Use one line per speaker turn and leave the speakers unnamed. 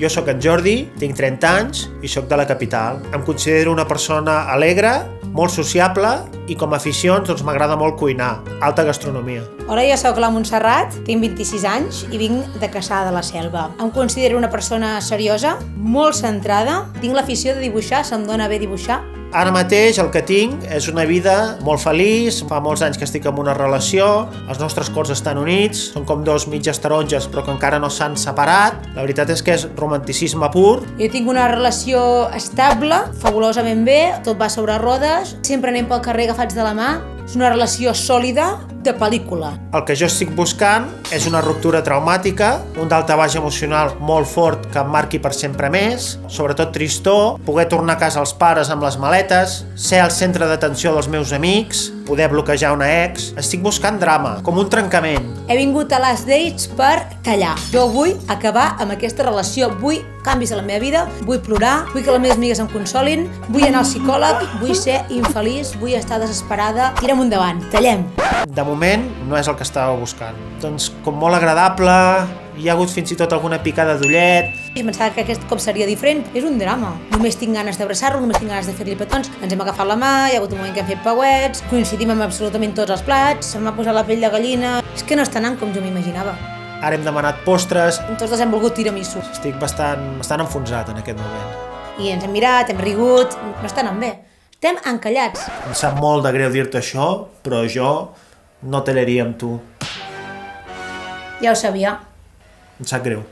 Jo sóc en Jordi, tinc 30 anys i sóc de la capital. Em considero una persona alegre, molt sociable i com a aficions doncs m'agrada molt cuinar, alta gastronomia.
Hola, jo sóc la Montserrat, tinc 26 anys i vinc de Cassà de la Selva. Em considero una persona seriosa, molt centrada, tinc l'afició de dibuixar, se'm dona bé dibuixar.
Ara mateix el que tinc és una vida molt feliç, fa molts anys que estic en una relació, els nostres cors estan units, són com dos mitges taronges però que encara no s'han separat. La veritat és que és romanticisme pur.
Jo tinc una relació estable, fabulosament bé, tot va sobre rodes, sempre anem pel carrer agafats de la mà, és una relació sòlida de pel·lícula.
El que jo estic buscant és una ruptura traumàtica, un daltabaix emocional molt fort que em marqui per sempre més, sobretot tristor, poder tornar a casa als pares amb les maletes, ser el centre d'atenció dels meus amics, poder bloquejar una ex. Estic buscant drama, com un trencament.
He vingut a Last Dates per callar. Jo vull acabar amb aquesta relació, vull canvis a la meva vida, vull plorar, vull que les meves amigues em consolin, vull anar al psicòleg, vull ser infeliç, vull estar desesperada. Tira'm endavant, tallem.
De moment no és el que estava buscant. Doncs com molt agradable, hi ha hagut fins i tot alguna picada d'ullet.
Pensava que aquest cop seria diferent. És un drama. Només tinc ganes d'abraçar-lo, només tinc ganes de fer-li petons. Ens hem agafat la mà, hi ha hagut un moment que hem fet pauets, coincidim amb absolutament tots els plats, se m'ha posat la pell de gallina. És que no està anant com jo m'imaginava.
Ara hem demanat postres.
Tots hem volgut tiramisú.
Estic bastant enfonsat en aquest moment.
I ens hem mirat, hem rigut, no està anant bé. Estem encallats.
Em sap molt de greu dir-te això, però jo no tallaria amb tu.
Ja ho sabia.
Em sap greu.